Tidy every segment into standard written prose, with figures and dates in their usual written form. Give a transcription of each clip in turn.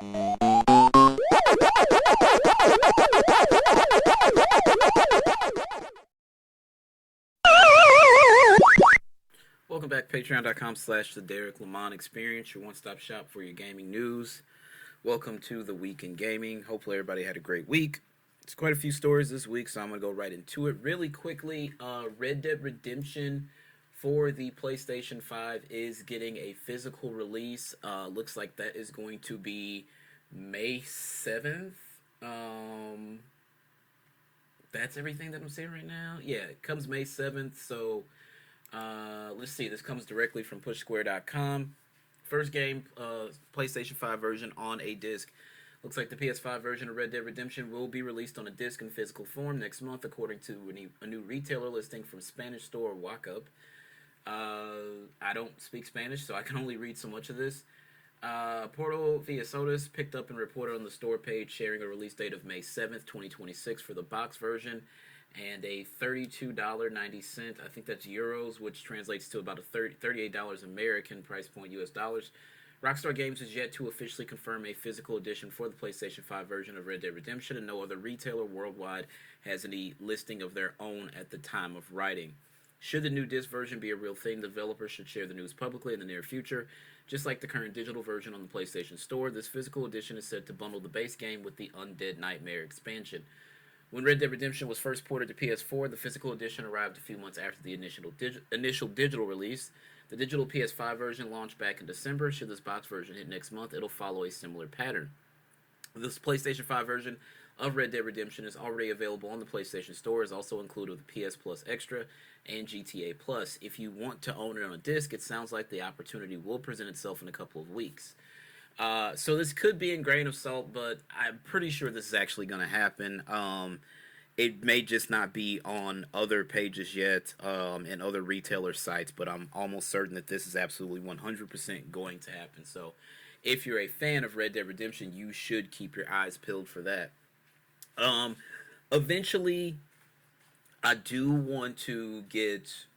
Welcome back, patreon.com/the Derrick Lamon Experience, your one-stop shop for your gaming news. Welcome to the week in gaming. Hopefully everybody had a great week. It's quite a few stories this week, so I'm going to go right into it. Really quickly, Red Dead Redemption for the PlayStation 5 is getting a physical release. Looks like that is going to be May 7th. That's everything that I'm saying right now. Yeah, it comes May 7th, so let's see. This comes directly from pushsquare.com. First game, PlayStation 5 version on a disc. Looks like the PS5 version of Red Dead Redemption will be released on a disc in physical form next month, according to a new retailer listing from Spanish store Walkup. I don't speak Spanish, so I can only read so much of this. Portal via Sodas picked up and reported on the store page, sharing a release date of May 7th, 2026 for the box version, and a $32.90, I think that's euros, which translates to about a $38 American price point, US dollars. Rockstar Games has yet to officially confirm a physical edition for the PlayStation 5 version of Red Dead Redemption, and no other retailer worldwide has any listing of their own at the time of writing. Should the new disc version be a real thing, developers should share the news publicly in the near future. Just like the current digital version on the PlayStation Store, this physical edition is said to bundle the base game with the Undead Nightmare expansion. When Red Dead Redemption was first ported to PS4, the physical edition arrived a few months after the initial digital release. The digital PS5 version launched back in December. Should this box version hit next month, it'll follow a similar pattern. This PlayStation 5 version of Red Dead Redemption is already available on the PlayStation Store, is also included with PS Plus Extra and GTA Plus. If you want to own it on a disc, it sounds like the opportunity will present itself in a couple of weeks. So this could be in grain of salt, but I'm pretty sure this is actually going to happen. It may just not be on other pages yet and other retailer sites, but I'm almost certain that this is absolutely 100% going to happen. So if you're a fan of Red Dead Redemption, you should keep your eyes peeled for that. Eventually, I do want to get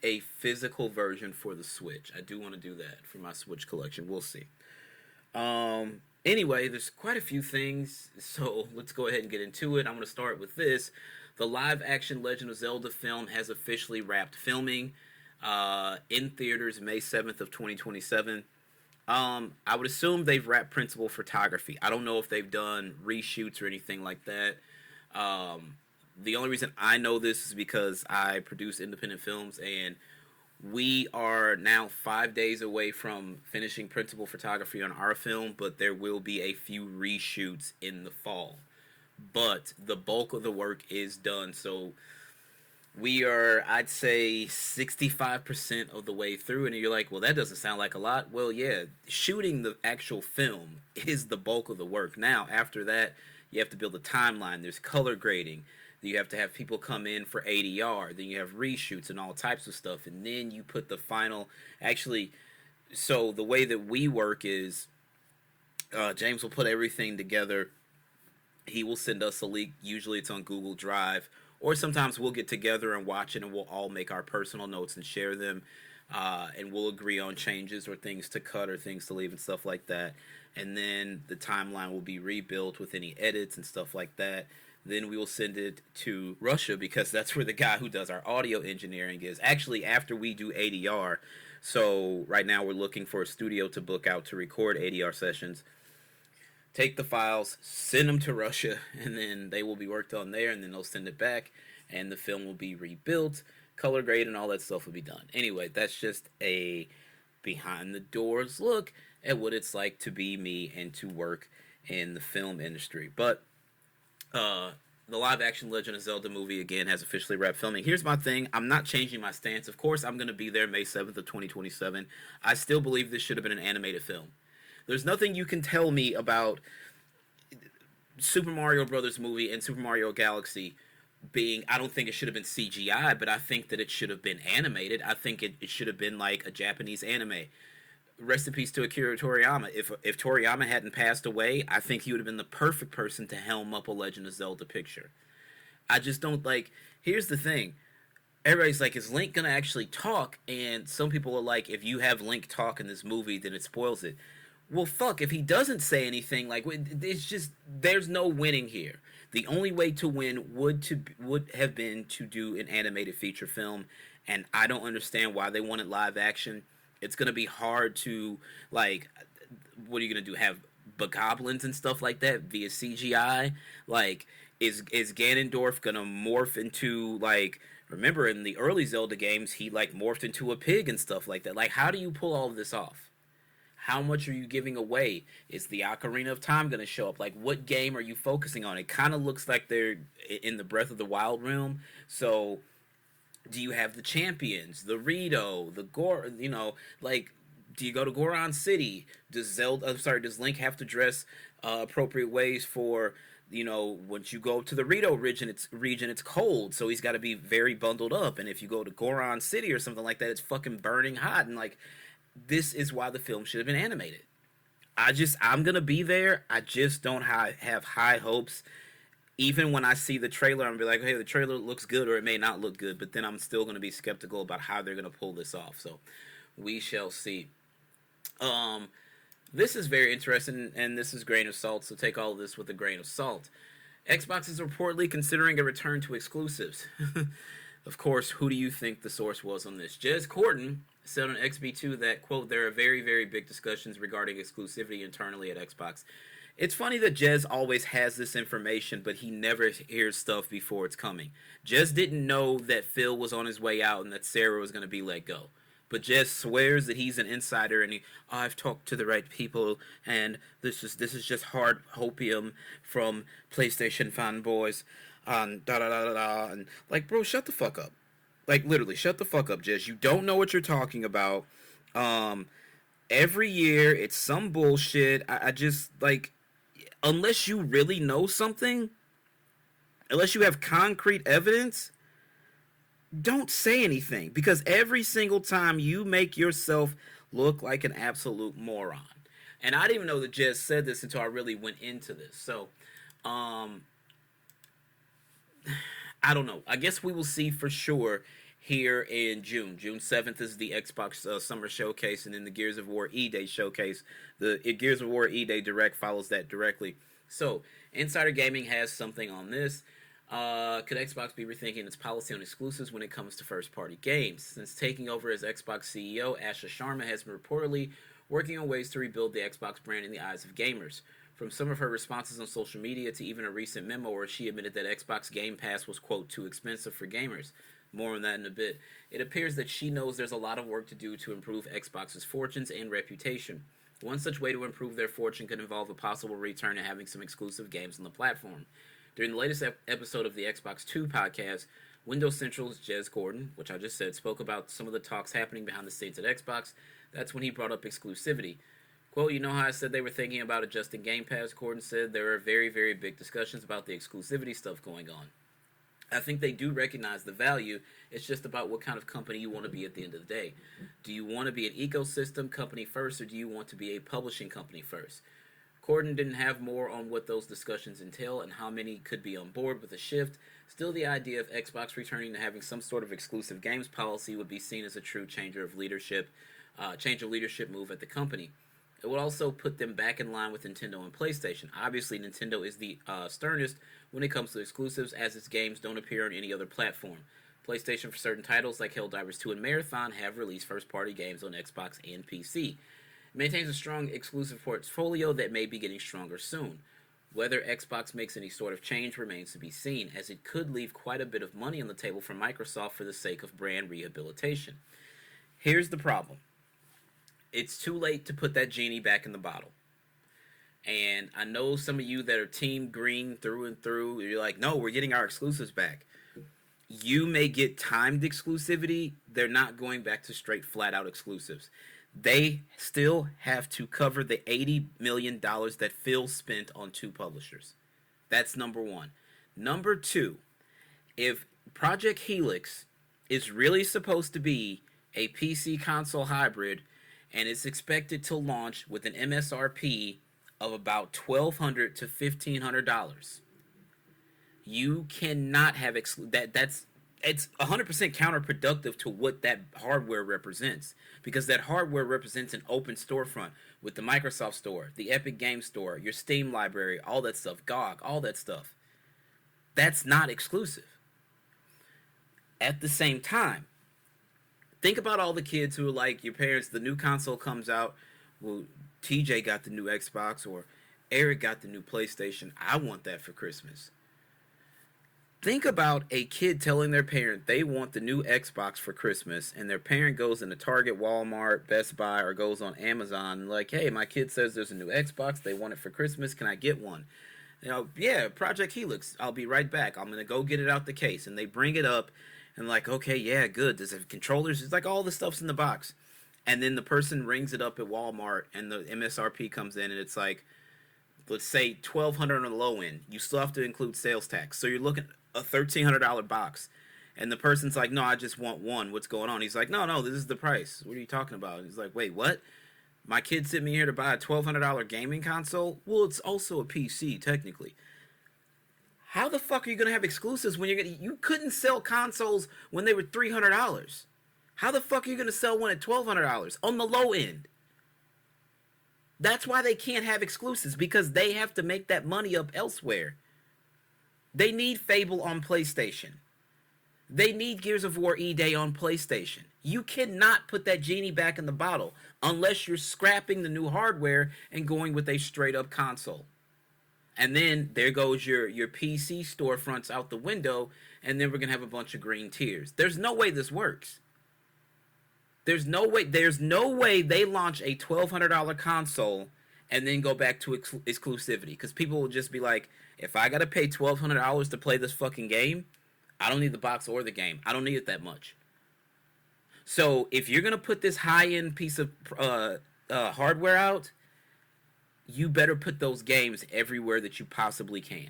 a physical version for the Switch. I do want to do that for my Switch collection. We'll see. Anyway, there's quite a few things, so let's go ahead and get into it. I'm going to start with this. The live-action Legend of Zelda film has officially wrapped filming in theaters May 7th of 2027. I would assume they've wrapped principal photography. I don't know if they've done reshoots or anything like that. The only reason I know this is because I produce independent films, and we are now 5 days away from finishing principal photography on our film, but there will be a few reshoots in the fall. But the bulk of the work is done, so we are, I'd say, 65% of the way through, and you're like, well, that doesn't sound like a lot. Well, yeah, shooting the actual film is the bulk of the work. Now, after that, you have to build a timeline. There's color grading. You have to have people come in for ADR. Then you have reshoots and all types of stuff. And then you put the final... Actually, so the way that we work is James will put everything together. He will send us a link. Usually it's on Google Drive. Or sometimes we'll get together and watch it, and we'll all make our personal notes and share them. And we'll agree on changes or things to cut or things to leave and stuff like that. And then the timeline will be rebuilt with any edits and stuff like that. Then we will send it to Russia, because that's where the guy who does our audio engineering is. Actually, after we do ADR, so right now we're looking for a studio to book out to record ADR sessions. Take the files, send them to Russia, and then they will be worked on there, and then they'll send it back, and the film will be rebuilt, color grade, and all that stuff will be done. Anyway, that's just a behind-the-doors look at what it's like to be me and to work in the film industry. But the live-action Legend of Zelda movie, again, has officially wrapped filming. Here's my thing. I'm not changing my stance. Of course, I'm going to be there May 7th of 2027. I still believe this should have been an animated film. There's nothing you can tell me about Super Mario Brothers movie and Super Mario Galaxy being... I don't think it should have been CGI, but I think that it should have been animated. I think it should have been like a Japanese anime. Rest in peace to Akira Toriyama. If Toriyama hadn't passed away, I think he would have been the perfect person to helm up a Legend of Zelda picture. I just don't like... Here's the thing. everybody's like, is Link gonna actually talk? And some people are like, if you have Link talk in this movie, then it spoils it. Well, fuck, if he doesn't say anything, like, it's just, there's no winning here. The only way to win would have been to do an animated feature film, and I don't understand why they wanted live action. It's gonna be hard to, like, what are you gonna do? Have bogoblins and stuff like that via CGI? Like, is Ganondorf gonna morph into, like, remember in the early Zelda games he like morphed into a pig and stuff like that? Like, how do you pull all of this off? How much are you giving away? Is the Ocarina of Time going to show up? Like, what game are you focusing on? It kind of looks like they're in the Breath of the Wild realm. So, do you have the champions, the Rito, the Gore? You know, like, do you go to Goron City? Does Link have to dress appropriate ways for? You know, once you go to the Rito region, it's cold, so he's got to be very bundled up. And if you go to Goron City or something like that, it's fucking burning hot. And like, this is why the film should have been animated. I'm gonna be there. I just don't have high hopes. Even when I see the trailer, I'm gonna be like, hey, the trailer looks good, or it may not look good. But then I'm still gonna be skeptical about how they're gonna pull this off. So we shall see. This is very interesting, and this is grain of salt. So take all of this with a grain of salt. Xbox is reportedly considering a return to exclusives. Of course, who do you think the source was on this? Jez Corden said on XB2 that, quote, there are very, very big discussions regarding exclusivity internally at Xbox. It's funny that Jez always has this information, but he never hears stuff before it's coming. Jez didn't know that Phil was on his way out and that Sarah was going to be let go. But Jez swears that he's an insider and I've talked to the right people and this is just hard hopium from PlayStation fanboys and da da da da da. And like, bro, shut the fuck up. Like, literally, shut the fuck up, Jez. You don't know what you're talking about. Every year, it's some bullshit. I just, like, unless you really know something, unless you have concrete evidence, don't say anything. Because every single time you make yourself look like an absolute moron. And I didn't even know that Jez said this until I really went into this. So, I don't know. I guess we will see for sure here in June. June 7th is the Xbox Summer Showcase, and then the Gears of War E-Day Showcase. The Gears of War E-Day Direct follows that directly. So, Insider Gaming has something on this. Could Xbox be rethinking its policy on exclusives when it comes to first-party games? Since taking over as Xbox CEO, Asha Sharma has been reportedly working on ways to rebuild the Xbox brand in the eyes of gamers. From some of her responses on social media to even a recent memo where she admitted that Xbox Game Pass was, quote, too expensive for gamers. More on that in a bit. It appears that she knows there's a lot of work to do to improve Xbox's fortunes and reputation. One such way to improve their fortune could involve a possible return to having some exclusive games on the platform. During the latest episode of the Xbox 2 podcast, Windows Central's Jez Corden, which I just said, spoke about some of the talks happening behind the scenes at Xbox. That's when he brought up exclusivity. Quote, you know how I said they were thinking about adjusting Game Pass? Corden said there are very, very big discussions about the exclusivity stuff going on. I think they do recognize the value. It's just about what kind of company you want to be at the end of the day. Do you want to be an ecosystem company first, or do you want to be a publishing company first? Corden didn't have more on what those discussions entail and how many could be on board with the shift. Still, the idea of Xbox returning to having some sort of exclusive games policy would be seen as a true change of leadership move at the company. It would also put them back in line with Nintendo and PlayStation. Obviously, Nintendo is the sternest when it comes to exclusives, as its games don't appear on any other platform. PlayStation, for certain titles like Helldivers 2 and Marathon, have released first-party games on Xbox and PC. It maintains a strong exclusive portfolio that may be getting stronger soon. Whether Xbox makes any sort of change remains to be seen, as it could leave quite a bit of money on the table for Microsoft for the sake of brand rehabilitation. Here's the problem. It's too late to put that genie back in the bottle. And I know some of you that are Team Green through and through, you're like, no, we're getting our exclusives back. You may get timed exclusivity. They're not going back to straight flat-out exclusives. They still have to cover the $80 million that Phil spent on 2 publishers. That's number one. Number two, if Project Helix is really supposed to be a PC console hybrid, and it's expected to launch with an MSRP of about $1,200 to $1,500. You cannot have that's it's 100% counterproductive to what that hardware represents, because that hardware represents an open storefront with the Microsoft Store, the Epic Game Store, your Steam library, all that stuff, GOG, all that stuff. That's not exclusive. At the same time, think about all the kids who are like, your parents, the new console comes out, well, TJ got the new Xbox, or Eric got the new PlayStation. I want that for Christmas. Think about a kid telling their parent they want the new Xbox for Christmas, and their parent goes into Target, Walmart, Best Buy, or goes on Amazon and like, hey, my kid says there's a new Xbox, they want it for Christmas, can I get one? You know, yeah, Project Helix, I'll be right back, I'm gonna go get it out the case. And they bring it up and like, okay, yeah, good, does it have controllers? It's like all the stuff's in the box. And then the person rings it up at Walmart and the MSRP comes in and it's like, let's say $1,200 on the low end. You still have to include sales tax. So you're looking at a $1,300 box. And the person's like, no, I just want one. What's going on? He's like, no, this is the price. What are you talking about? He's like, wait, what? My kid sent me here to buy a $1,200 gaming console? Well, it's also a PC, technically. How the fuck are you going to have exclusives when you couldn't sell consoles when they were $300? How the fuck are you going to sell one at $1,200 on the low end? That's why they can't have exclusives, because they have to make that money up elsewhere. They need Fable on PlayStation. They need Gears of War E-Day on PlayStation. You cannot put that genie back in the bottle unless you're scrapping the new hardware and going with a straight-up console. And then there goes your PC storefronts out the window, and then we're going to have a bunch of green tears. There's no way this works. There's no way they launch a $1,200 console and then go back to exclusivity. Because people will just be like, if I got to pay $1,200 to play this fucking game, I don't need the box or the game. I don't need it that much. So if you're going to put this high-end piece of hardware out, you better put those games everywhere that you possibly can.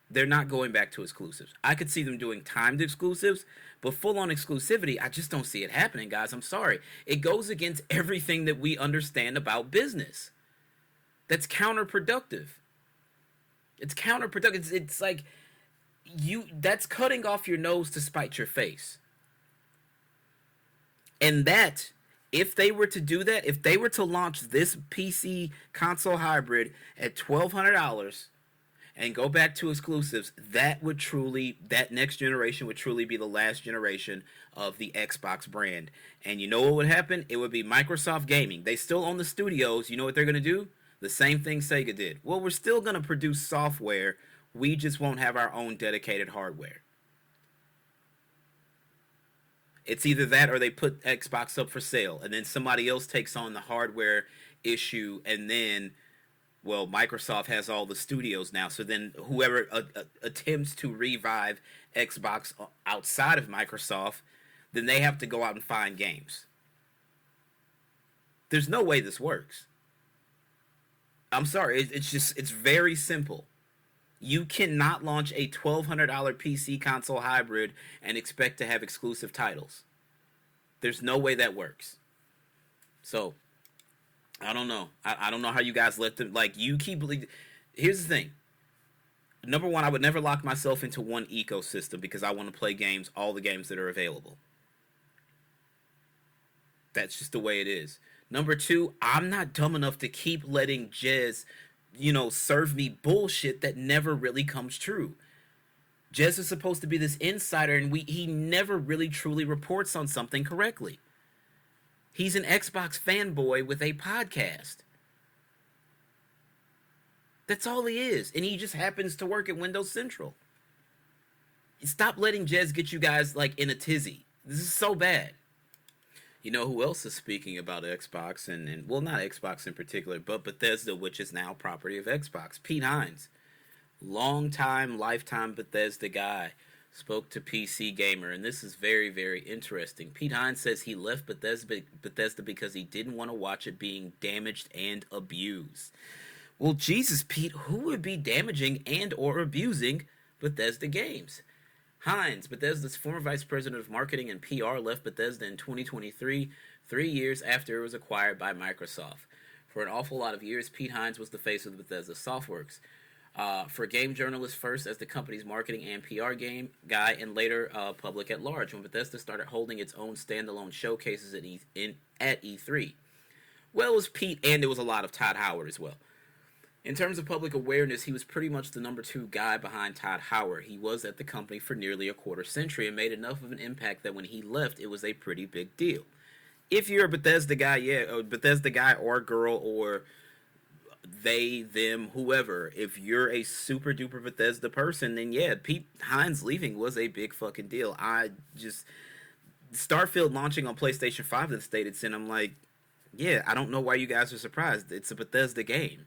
They're not going back to exclusives. I could see them doing timed exclusives, but full-on exclusivity, I just don't see it happening, guys. I'm sorry. It goes against everything that we understand about business. That's counterproductive. It's counterproductive. It's like that's cutting off your nose to spite your face. And that, if they were to do that, if they were to launch this PC console hybrid at $1,200 and go back to exclusives, that next generation would truly be the last generation of the Xbox brand. And you know what would happen? It would be Microsoft Gaming. They still own the studios. You know what they're going to do? The same thing Sega did. Well, we're still going to produce software. We just won't have our own dedicated hardware. It's either that or they put Xbox up for sale, and then somebody else takes on the hardware issue, and then, well, Microsoft has all the studios now, so then whoever attempts to revive Xbox outside of Microsoft, then they have to go out and find games. There's no way this works. I'm sorry, it's very simple. You cannot launch a $1,200 PC console hybrid and expect to have exclusive titles. There's no way that works. So, I don't know. I don't know how you guys let them, like, you keep believing. Here's the thing. Number one, I would never lock myself into one ecosystem because I want to play games, all the games that are available. That's just the way it is. Number two, I'm not dumb enough to keep letting Jez, serve me bullshit that never really comes true. Jez is supposed to be this insider, and he never really truly reports on something correctly. He's an Xbox fanboy with a podcast. That's all he is, and he just happens to work at Windows Central. Stop letting Jez get you guys, like, in a tizzy. This is so bad. You know who else is speaking about Xbox, and well, not Xbox in particular, but Bethesda, which is now property of Xbox. Pete Hines, lifetime Bethesda guy, spoke to PC Gamer, and this is very, very interesting. Pete Hines says he left Bethesda because he didn't want to watch it being damaged and abused. Well, Jesus, Pete, who would be damaging and or abusing Bethesda games? Hines, Bethesda's former vice president of marketing and PR, left Bethesda in 2023, 3 years after it was acquired by Microsoft. For an awful lot of years, Pete Hines was the face of the Bethesda Softworks. For game journalists first as the company's marketing and PR game guy, and later public at large when Bethesda started holding its own standalone showcases at E3. Well, it was Pete, and there was a lot of Todd Howard as well. In terms of public awareness, he was pretty much the number two guy behind Todd Howard. He was at the company for nearly a quarter century and made enough of an impact that when he left, it was a pretty big deal. If you're a Bethesda guy, yeah, a Bethesda guy or girl or they, them, whoever, if you're a super duper Bethesda person, then yeah, Pete Hines leaving was a big fucking deal. Starfield launching on PlayStation 5 that state it's in, I'm like, yeah, I don't know why you guys are surprised. It's a Bethesda game.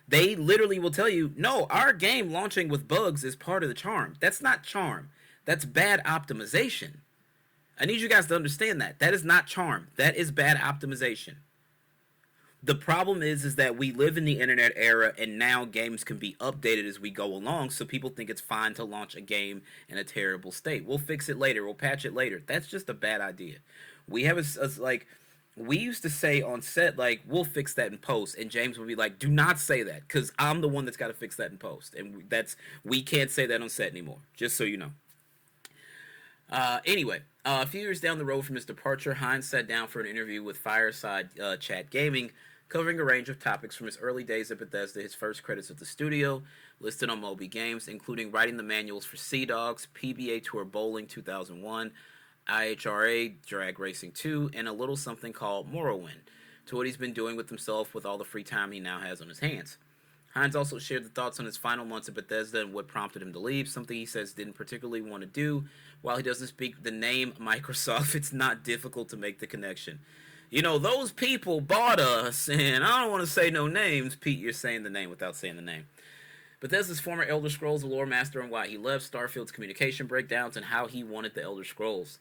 They literally will tell you, no, our game launching with bugs is part of the charm. That's not charm. That's bad optimization. I need you guys to understand that. That is not charm. That is bad optimization. The problem is that we live in the internet era and now games can be updated as we go along, so people think it's fine to launch a game in a terrible state. We'll fix it later. We'll patch it later. That's just a bad idea. We have we used to say on set, like, we'll fix that in post, and James would be like, do not say that, because I'm the one that's got to fix that in post, and we can't say that on set anymore, just so you know. Anyway, a few years down the road from his departure, Hines sat down for an interview with Fireside Chat Gaming, covering a range of topics from his early days at Bethesda, his first credits at the studio, listed on Moby Games, including writing the manuals for Sea Dogs, PBA Tour Bowling 2001, IHRA, Drag Racing 2, and a little something called Morrowind, to what he's been doing with himself with all the free time he now has on his hands. Hines also shared the thoughts on his final months at Bethesda and what prompted him to leave, something he says didn't particularly want to do. While he doesn't speak the name Microsoft, it's not difficult to make the connection. You know, those people bought us, and I don't want to say no names. Pete, you're saying the name without saying the name. Bethesda's former Elder Scrolls lore master and why he left, Starfield's communication breakdowns, and how he wanted the Elder Scrolls.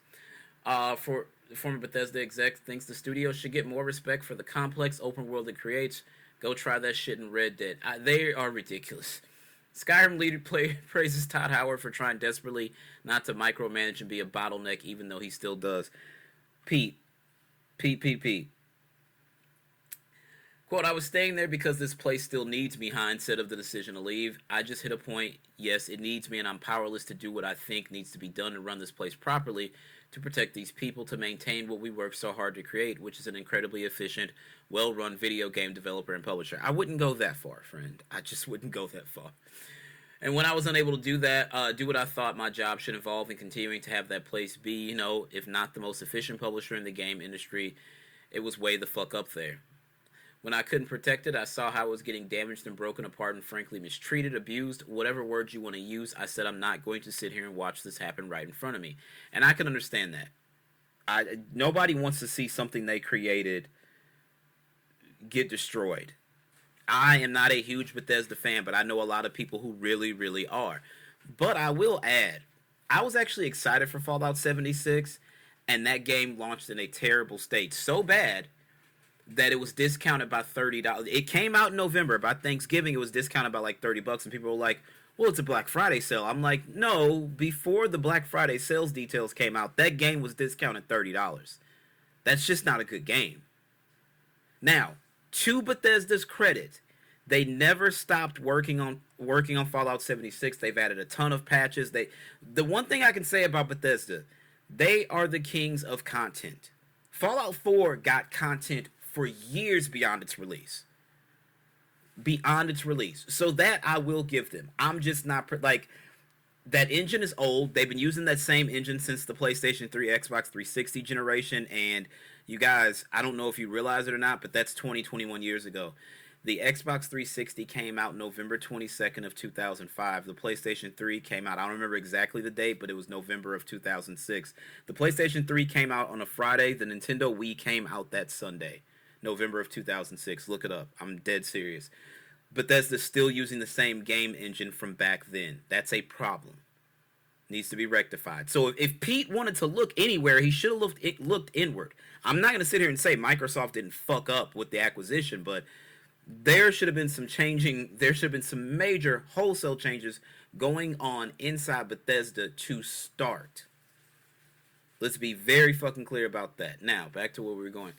For the former Bethesda exec thinks the studio should get more respect for the complex open world it creates. Go try that shit in Red Dead. They are ridiculous. Skyrim leader praises Todd Howard for trying desperately not to micromanage and be a bottleneck, even though he still does. Pete. Quote, I was staying there because this place still needs me, Hines said of the decision to leave. I just hit a point, yes, it needs me, and I'm powerless to do what I think needs to be done to run this place properly, to protect these people, to maintain what we work so hard to create, which is an incredibly efficient, well-run video game developer and publisher. I wouldn't go that far, friend. I just wouldn't go that far. And when I was unable to do that, do what I thought my job should involve in continuing to have that place be, you know, if not the most efficient publisher in the game industry, it was way the fuck up there. When I couldn't protect it, I saw how it was getting damaged and broken apart and frankly mistreated, abused, whatever words you want to use. I said I'm not going to sit here and watch this happen right in front of me. And I can understand that. Nobody wants to see something they created get destroyed. I am not a huge Bethesda fan, but I know a lot of people who really, really are. But I will add, I was actually excited for Fallout 76, and that game launched in a terrible state. So bad that it was discounted by $30. It came out in November. By Thanksgiving, it was discounted by like $30, and people were like, well, it's a Black Friday sale. I'm like, no, before the Black Friday sales details came out, that game was discounted $30. That's just not a good game. Now, to Bethesda's credit, they never stopped working on Fallout 76. They've added a ton of patches. The one thing I can say about Bethesda, they are the kings of content. Fallout 4 got content for years beyond its release. So that I will give them. I'm just not that engine is old. They've been using that same engine since the PlayStation 3, Xbox 360 generation, and you guys, I don't know if you realize it or not, but that's 21 years ago. The Xbox 360 came out November 22nd of 2005. The PlayStation 3 came out, I don't remember exactly the date, but it was November of 2006. The PlayStation 3 came out on a Friday. The Nintendo Wii came out that Sunday, November of 2006. Look it up. I'm dead serious. Bethesda's still using the same game engine from back then. That's a problem. Needs to be rectified. So if Pete wanted to look anywhere, he should have looked inward. I'm not going to sit here and say Microsoft didn't fuck up with the acquisition, but there should have been some changing. There should have been some major wholesale changes going on inside Bethesda to start. Let's be very fucking clear about that. Now, back to where we were going.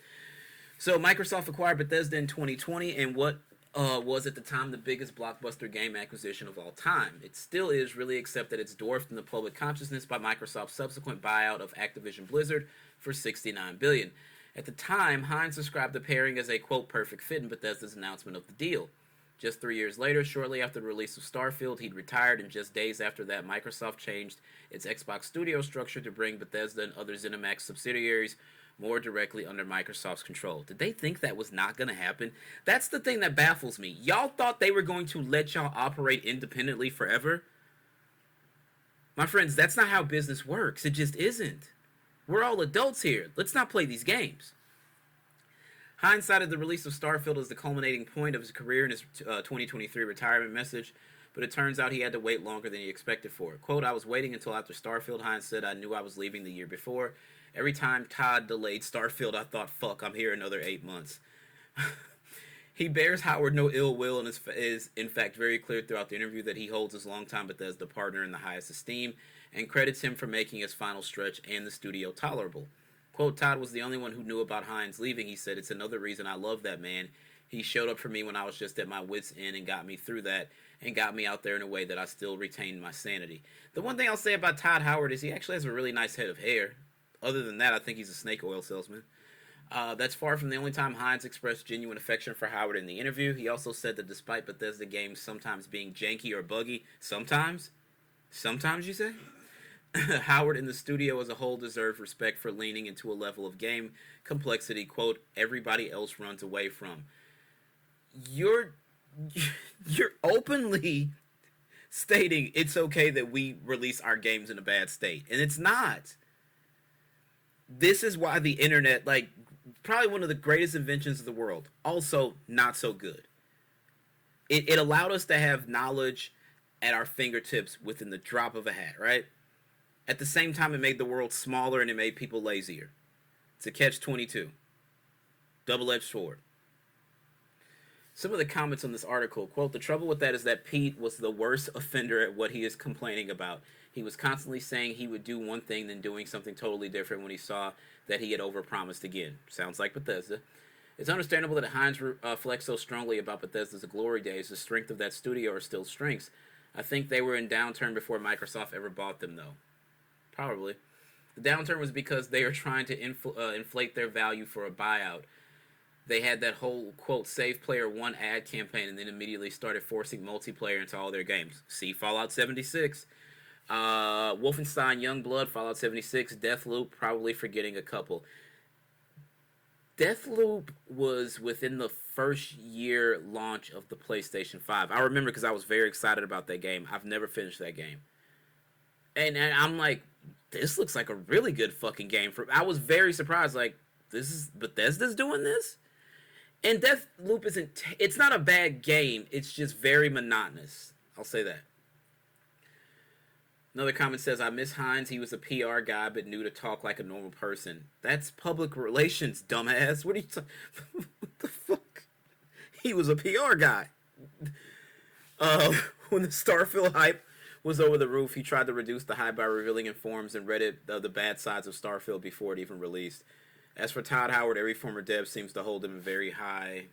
So Microsoft acquired Bethesda in 2020, and what was at the time the biggest blockbuster game acquisition of all time. It still is, really, except that it's dwarfed in the public consciousness by Microsoft's subsequent buyout of Activision Blizzard for $69 billion. At the time, Hines described the pairing as a, quote, perfect fit in Bethesda's announcement of the deal. Just 3 years later, shortly after the release of Starfield, he'd retired, and just days after that, Microsoft changed its Xbox studio structure to bring Bethesda and other ZeniMax subsidiaries more directly under Microsoft's control. Did they think that was not going to happen? That's the thing that baffles me. Y'all thought they were going to let y'all operate independently forever? My friends, that's not how business works. It just isn't. We're all adults here. Let's not play these games. Hines cited the release of Starfield as the culminating point of his career in his 2023 retirement message, but it turns out he had to wait longer than he expected for it. Quote, I was waiting until after Starfield, Hines said. I knew I was leaving the year before. Every time Todd delayed Starfield, I thought, fuck, I'm here another 8 months. He bears Howard no ill will and is in fact very clear throughout the interview that he holds his longtime Bethesda partner in the highest esteem and credits him for making his final stretch and the studio tolerable. Quote, Todd was the only one who knew about Hines leaving. He said, it's another reason I love that man. He showed up for me when I was just at my wit's end and got me through that and got me out there in a way that I still retained my sanity. The one thing I'll say about Todd Howard is he actually has a really nice head of hair. Other than that, I think he's a snake oil salesman. That's far from the only time Hines expressed genuine affection for Howard in the interview. He also said that despite Bethesda games sometimes being janky or buggy, sometimes you say? Howard and the studio as a whole deserve respect for leaning into a level of game complexity, quote, everybody else runs away from. You're openly stating it's okay that we release our games in a bad state, and it's not. This is why the internet, like, probably one of the greatest inventions of the world, also not so good. It allowed us to have knowledge at our fingertips within the drop of a hat, right? At the same time, it made the world smaller and it made people lazier. It's a catch-22. Double-edged sword. Some of the comments on this article, quote, the trouble with that is that Pete was the worst offender at what he is complaining about. He was constantly saying he would do one thing, then doing something totally different when he saw that he had overpromised again. Sounds like Bethesda. It's understandable that Hines reflects so strongly about Bethesda's glory days. The strength of that studio are still strengths. I think they were in downturn before Microsoft ever bought them, though. Probably. The downturn was because they are trying to inflate their value for a buyout. They had that whole, quote, save player one ad campaign and then immediately started forcing multiplayer into all their games. See Fallout 76. Wolfenstein Youngblood, Fallout 76, Deathloop, probably forgetting a couple. Deathloop was within the first year launch of the PlayStation 5. I remember because I was very excited about that game. I've never finished that game. And I'm like, this looks like a really good fucking game. I was very surprised, like, this is Bethesda's doing this? And Deathloop it's not a bad game, it's just very monotonous. I'll say that. Another comment says, I miss Hines. He was a PR guy, but knew to talk like a normal person. That's public relations, dumbass. What are you talking? What the fuck? He was a PR guy. When the Starfield hype was over the roof, he tried to reduce the hype by revealing in forums and Reddit the bad sides of Starfield before it even released. As for Todd Howard, every former dev seems to hold him in very high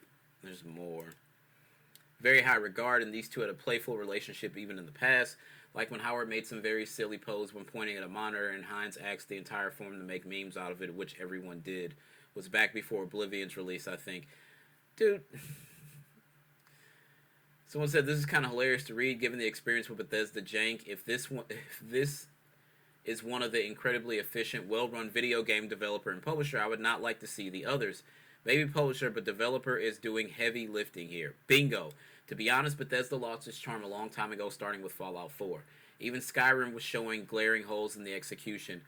regard, and these two had a playful relationship even in the past. Like when Howard made some very silly pose when pointing at a monitor and Hines asked the entire forum to make memes out of it, which everyone did. Was back before Oblivion's release, I think. Dude. Someone said, this is kind of hilarious to read, given the experience with Bethesda jank. If this is one of the incredibly efficient, well-run video game developer and publisher, I would not like to see the others. Maybe publisher, but developer is doing heavy lifting here. Bingo. To be honest, Bethesda lost its charm a long time ago, starting with Fallout 4. Even Skyrim was showing glaring holes in the execution.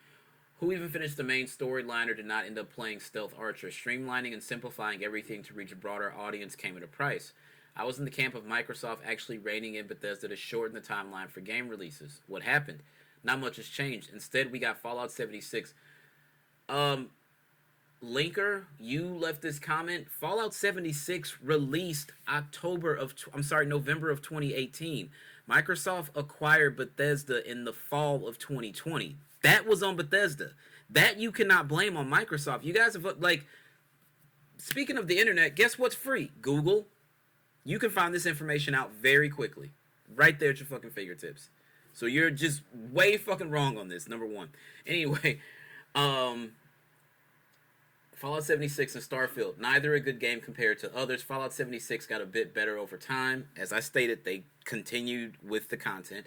Who even finished the main storyline or did not end up playing Stealth Archer? Streamlining and simplifying everything to reach a broader audience came at a price. I was in the camp of Microsoft actually reining in Bethesda to shorten the timeline for game releases. What happened? Not much has changed. Instead, we got Fallout 76. Linker, you left this comment. Fallout 76 released November of 2018. Microsoft acquired Bethesda in the fall of 2020. That was on Bethesda. That you cannot blame on Microsoft. You guys have, like, speaking of the internet, guess what's free? Google. You can find this information out very quickly, right there at your fucking fingertips. So you're just way fucking wrong on this. Number one. Anyway, um, Fallout 76 and Starfield, neither a good game compared to others. Fallout 76 got a bit better over time. As I stated, they continued with the content.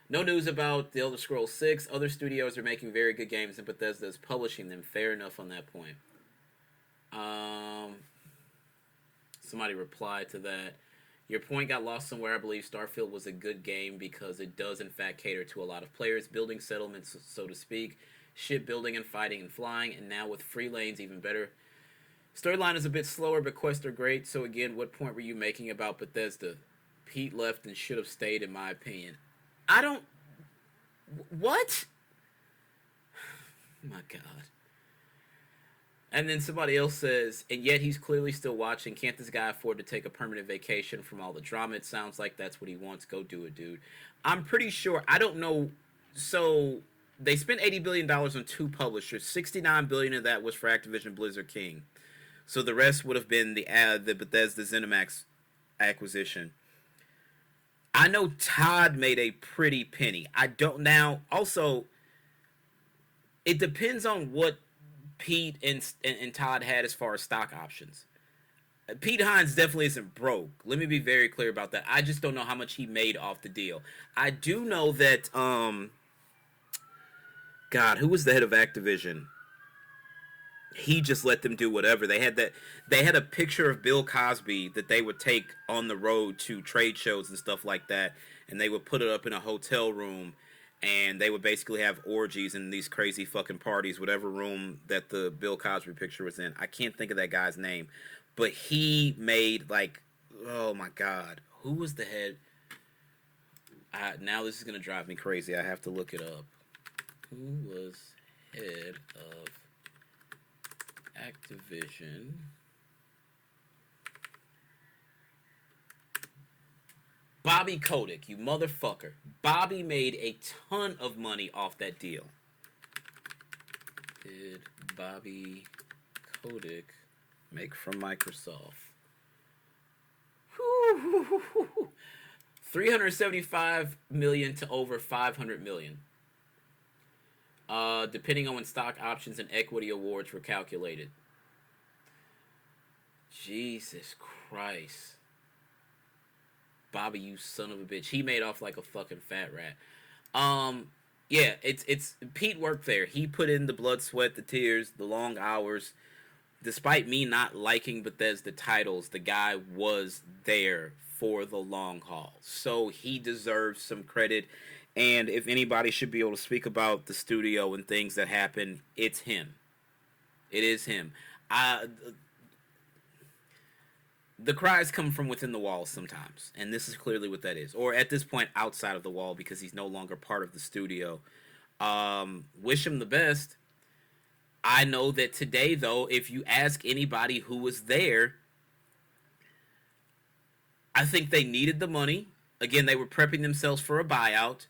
No news about The Elder Scrolls 6. Other studios are making very good games, and Bethesda is publishing them. Fair enough on that point. Somebody replied to that. Your point got lost somewhere. I believe Starfield was a good game because it does, in fact, cater to a lot of players, building settlements, so to speak, shipbuilding and fighting and flying, and now with free lanes, even better. Storyline is a bit slower, but quests are great. So again, what point were you making about Bethesda? Pete left and should have stayed, in my opinion. I don't... What? My God. And then somebody else says, and yet he's clearly still watching. Can't this guy afford to take a permanent vacation from all the drama? It sounds like that's what he wants. Go do it, dude. I'm pretty sure. I don't know. So they spent $80 billion on two publishers. $69 billion of that was for Activision Blizzard King. So the rest would have been the Bethesda ZeniMax acquisition. I know Todd made a pretty penny. I don't now. Also, it depends on what Pete and Todd had as far as stock options. Pete Hines definitely isn't broke. Let me be very clear about that. I just don't know how much he made off the deal. I do know that God, who was the head of Activision? He just let them do whatever. They had a picture of Bill Cosby that they would take on the road to trade shows and stuff like that, and they would put it up in a hotel room. And they would basically have orgies in these crazy fucking parties, whatever room that the Bill Cosby picture was in. I can't think of that guy's name. But he made, like, oh my God. Who was the head? Now this is going to drive me crazy. I have to look it up. Who was head of Activision? Bobby Kotick, you motherfucker. Bobby made a ton of money off that deal. Did Bobby Kotick make from Microsoft? $375 million to over $500 million. Depending on when stock options and equity awards were calculated. Jesus Christ. Bobby, you son of a bitch. He made off like a fucking fat rat. Yeah, it's Pete worked there. He put in the blood, sweat, the tears, the long hours. Despite me not liking Bethesda titles, the guy was there for the long haul. So he deserves some credit. And if anybody should be able to speak about the studio and things that happen, it's him. It is him. The cries come from within the walls sometimes, and this is clearly what that is. Or at this point, outside of the wall, because he's no longer part of the studio. Wish him the best. I know that today, though, if you ask anybody who was there, I think they needed the money. Again, they were prepping themselves for a buyout,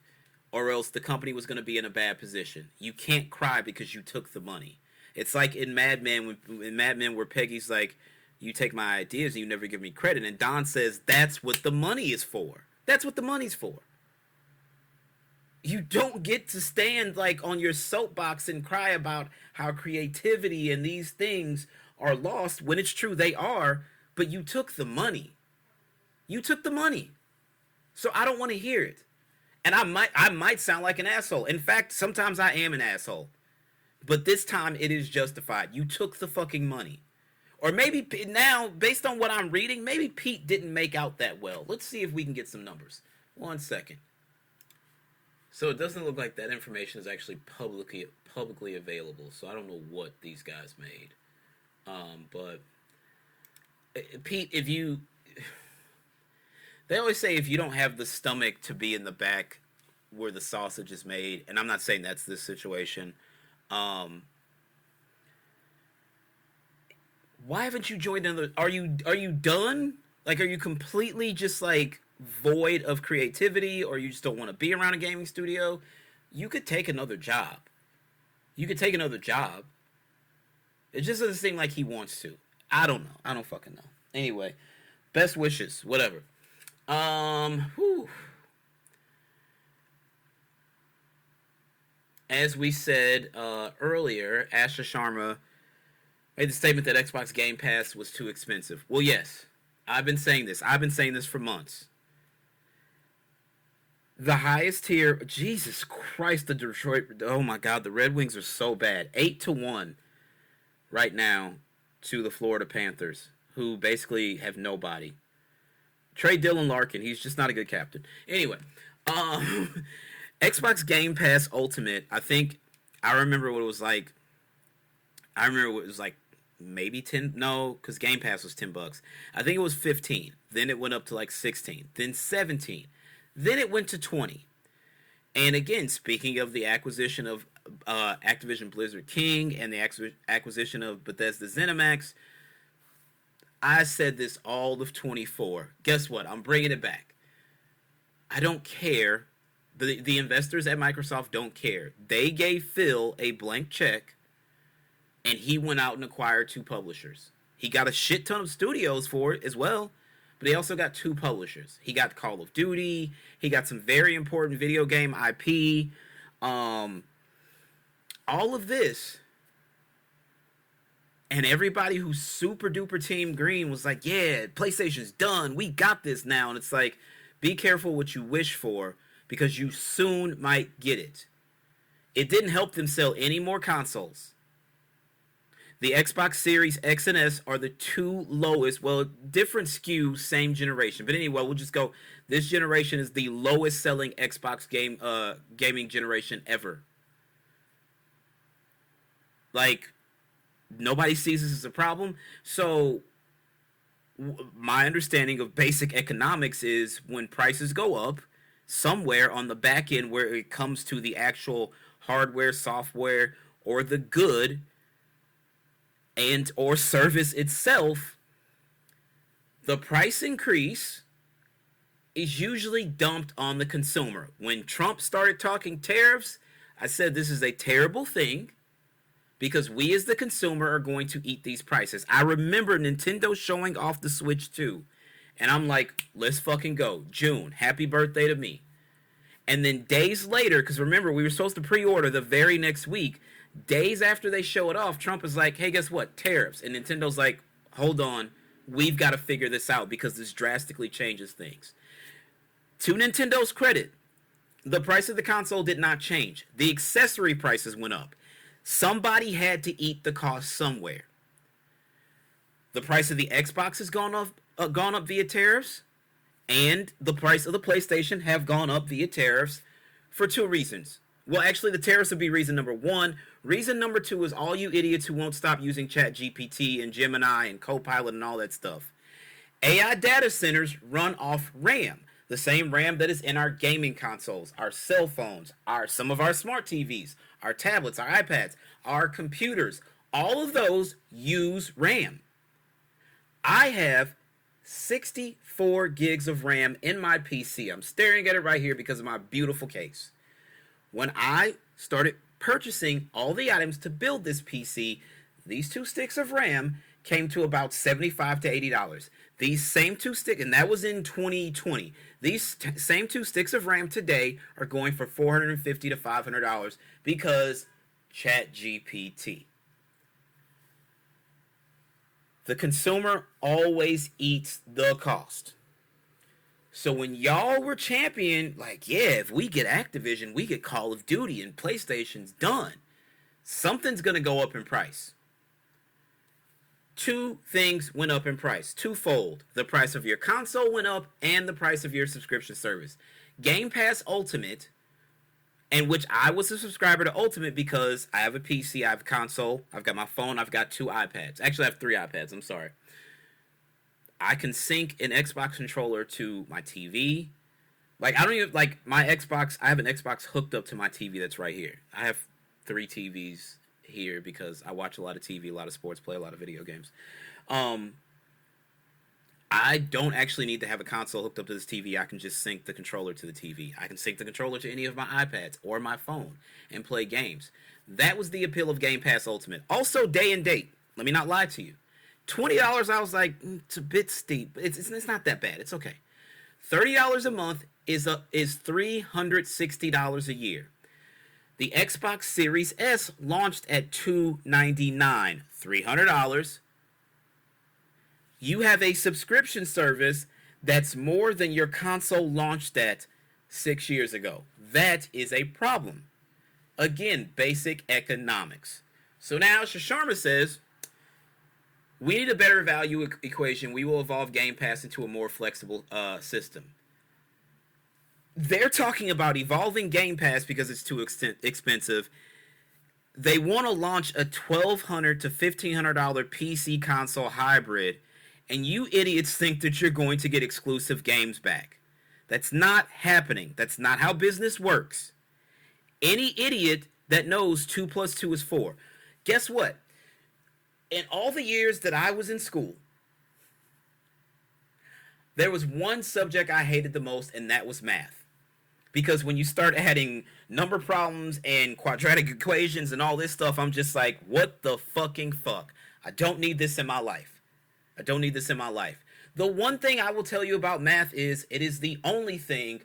or else the company was going to be in a bad position. You can't cry because you took the money. It's like in Mad Men, where Peggy's like, you take my ideas and you never give me credit. And Don says, that's what the money is for. That's what the money's for. You don't get to stand like on your soapbox and cry about how creativity and these things are lost when it's true they are, but you took the money. You took the money. So I don't want to hear it. And I might sound like an asshole. In fact, sometimes I am an asshole. But this time it is justified. You took the fucking money. Or maybe now, based on what I'm reading, maybe Pete didn't make out that well. Let's see if we can get some numbers. 1 second. So it doesn't look like that information is actually publicly available. So I don't know what these guys made. But Pete, they always say if you don't have the stomach to be in the back where the sausage is made, and I'm not saying that's this situation. Why haven't you joined another? Are you done? Like, are you completely just like void of creativity, or you just don't want to be around a gaming studio? You could take another job. It just doesn't seem like he wants to. I don't know. I don't fucking know. Anyway, Best wishes, whatever. Whew. As we said earlier, Asha Sharma made the statement that Xbox Game Pass was too expensive. Well, yes, I've been saying this. I've been saying this for months. The highest tier, Jesus Christ, the Detroit, oh my God, the Red Wings are so bad. 8-1 right now to the Florida Panthers, who basically have nobody. Trade Dylan Larkin, he's just not a good captain. Anyway, um, Xbox Game Pass Ultimate, I remember what it was like. I remember what it was like maybe 10, no, because Game Pass was $10. I think it was 15. Then it went up to like 16, then 17. Then it went to 20. And again, speaking of the acquisition of Activision Blizzard King and the acquisition of Bethesda ZeniMax, I said this all of 24. Guess what? I'm bringing it back. I don't care. The investors at Microsoft don't care. They gave Phil a blank check, and he went out and acquired 2 publishers. He got a shit ton of studios for it as well, but he also got 2 publishers. He got Call of Duty. He got some very important video game IP. All of this. And everybody who's super duper Team Green was like, yeah, PlayStation's done. We got this now. And it's like, be careful what you wish for, because you soon might get it. It didn't help them sell any more consoles. The Xbox Series X and S are the 2 lowest, well, different SKU, same generation. But anyway, we'll just go. This generation is the lowest selling Xbox gaming generation ever. Like, nobody sees this as a problem. So, my understanding of basic economics is when prices go up, somewhere on the back end where it comes to the actual hardware, software, or the good and or service itself, the price increase is usually dumped on the consumer. When Trump started talking tariffs, I said this is a terrible thing because we as the consumer are going to eat these prices. I remember Nintendo showing off the Switch 2, and I'm like, let's fucking go. June, happy birthday to me. And then days later, because remember, we were supposed to pre-order the very next week, days after they show it off, Trump is like, hey, guess what? Tariffs. And Nintendo's like, hold on, we've got to figure this out because this drastically changes things. To Nintendo's credit, the price of the console did not change. The accessory prices went up. Somebody had to eat the cost somewhere. The price of the Xbox has gone up via tariffs, and the price of the PlayStation have gone up via tariffs for 2 reasons. Well, actually, the tariffs would be reason number 1. Reason number 2 is all you idiots who won't stop using ChatGPT and Gemini and Copilot and all that stuff. AI data centers run off RAM, the same RAM that is in our gaming consoles, our cell phones, some of our smart TVs, our tablets, our iPads, our computers. All of those use RAM. I have 64 gigs of RAM in my PC. I'm staring at it right here because of my beautiful case. When I started purchasing all the items to build this PC, these 2 sticks of RAM came to about $75 to $80. These same 2 sticks, and that was in 2020. These same 2 sticks of RAM today are going for $450 to $500 because ChatGPT. The consumer always eats the cost. So when y'all were champion, like, yeah, if we get Activision, we get Call of Duty and PlayStation's done, something's going to go up in price. 2 things went up in price, twofold. The price of your console went up and the price of your subscription service. Game Pass Ultimate, and which I was a subscriber to Ultimate because I have a PC, I have a console, I've got my phone, I've got 2 iPads. Actually, I have 3 iPads, I'm sorry. I can sync an Xbox controller to my TV. Like, I don't even, like, my Xbox, I have an Xbox hooked up to my TV that's right here. I have 3 TVs here because I watch a lot of TV, a lot of sports, play a lot of video games. I don't actually need to have a console hooked up to this TV. I can just sync the controller to the TV. I can sync the controller to any of my iPads or my phone and play games. That was the appeal of Game Pass Ultimate. Also, day and date. Let me not lie to you. $20, I was like, it's a bit steep. It's not that bad. It's okay. $30 a month is $360 a year. The Xbox Series S launched at $299, $300. You have a subscription service that's more than your console launched at 6 years ago. That is a problem. Again, basic economics. So now Shasharma says, we need a better value equation. We will evolve Game Pass into a more flexible system. They're talking about evolving Game Pass because it's too expensive. They want to launch a $1,200 to $1,500 PC console hybrid, and you idiots think that you're going to get exclusive games back. That's not happening. That's not how business works. Any idiot that knows 2 plus 2 is 4. Guess what? In all the years that I was in school, there was one subject I hated the most, and that was math. Because when you start adding number problems and quadratic equations and all this stuff, I'm just like, what the fucking fuck? I don't need this in my life. I don't need this in my life. The one thing I will tell you about math is it is the only thing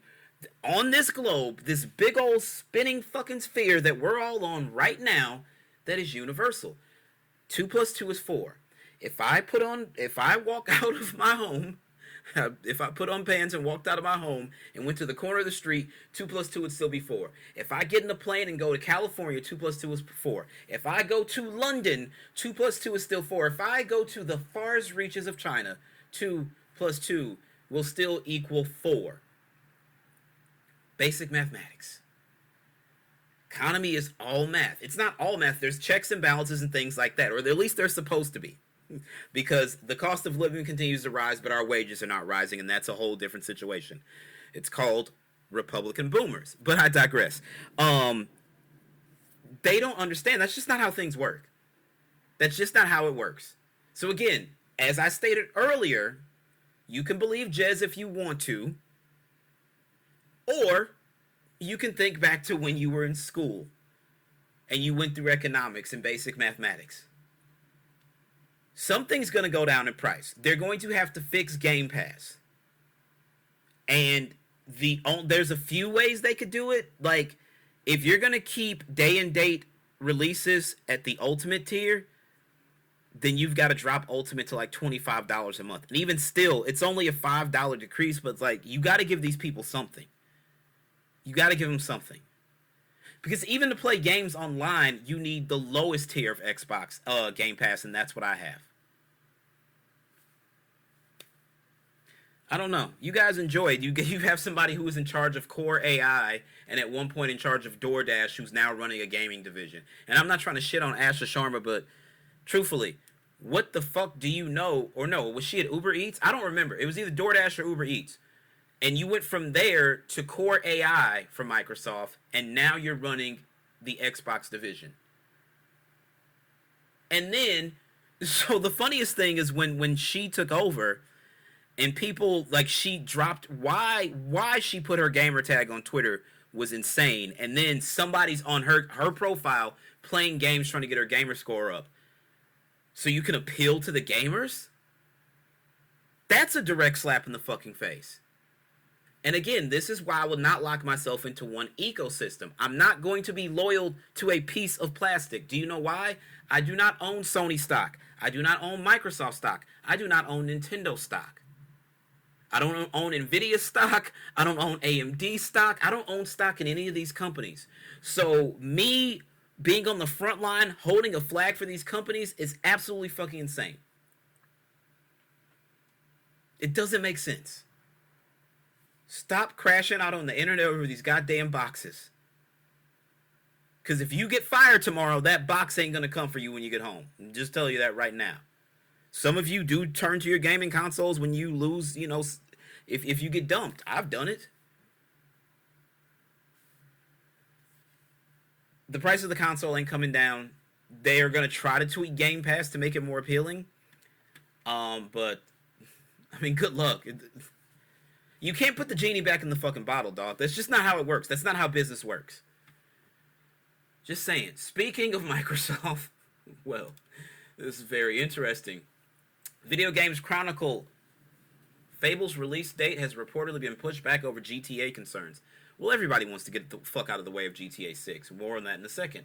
on this globe, this big old spinning fucking sphere that we're all on right now, that is universal. 2 plus 2 is 4. If I walk out of my home, if I put on pants and walked out of my home and went to the corner of the street, 2 plus 2 would still be 4. If I get in a plane and go to California, 2 plus 2 is 4. If I go to London, 2 plus 2 is still 4. If I go to the farthest reaches of China, 2 plus 2 will still equal 4. Basic mathematics. Economy is all math. It's not all math. There's checks and balances and things like that, or at least they're supposed to be. Because the cost of living continues to rise, but our wages are not rising, and that's a whole different situation. It's called Republican boomers, but I digress. They don't understand. That's just not how things work. That's just not how it works. So again, as I stated earlier, you can believe Jez if you want to, or you can think back to when you were in school and you went through economics and basic mathematics. Something's going to go down in price. They're going to have to fix Game Pass. And there's a few ways they could do it. Like, if you're going to keep day and date releases at the Ultimate tier, then you've got to drop Ultimate to like $25 a month. And even still, it's only a $5 decrease, but it's like, you got to give these people something. You got to give them something. Because even to play games online, you need the lowest tier of Xbox Game Pass, and that's what I have. I don't know. You guys enjoyed. You have somebody who was in charge of Core AI and at one point in charge of DoorDash who's now running a gaming division. And I'm not trying to shit on Asha Sharma, but truthfully, what the fuck do you know? Or no, was she at Uber Eats? I don't remember. It was either DoorDash or Uber Eats. And you went from there to Core AI from Microsoft, and now you're running the Xbox division. And then, so the funniest thing is when she took over, and people, like, she dropped, why she put her gamer tag on Twitter was insane. And then somebody's on her profile playing games trying to get her gamer score up. So you can appeal to the gamers? That's a direct slap in the fucking face. And again, this is why I will not lock myself into one ecosystem. I'm not going to be loyal to a piece of plastic. Do you know why? I do not own Sony stock. I do not own Microsoft stock. I do not own Nintendo stock. I don't own Nvidia stock. I don't own AMD stock. I don't own stock in any of these companies. So me being on the front line, holding a flag for these companies is absolutely fucking insane. It doesn't make sense. Stop crashing out on the internet over these goddamn boxes. Because if you get fired tomorrow, that box ain't going to come for you when you get home. I'll just tell you that right now. Some of you do turn to your gaming consoles when you lose, you know, if you get dumped. I've done it. The price of the console ain't coming down. They are going to try to tweak Game Pass to make it more appealing. But, I mean, good luck. You can't put the genie back in the fucking bottle, dog. That's just not how it works. That's not how business works. Just saying. Speaking of Microsoft, well, this is very interesting. Video Games Chronicle. Fable's release date has reportedly been pushed back over GTA concerns. Well, everybody wants to get the fuck out of the way of GTA 6. More on that in a second.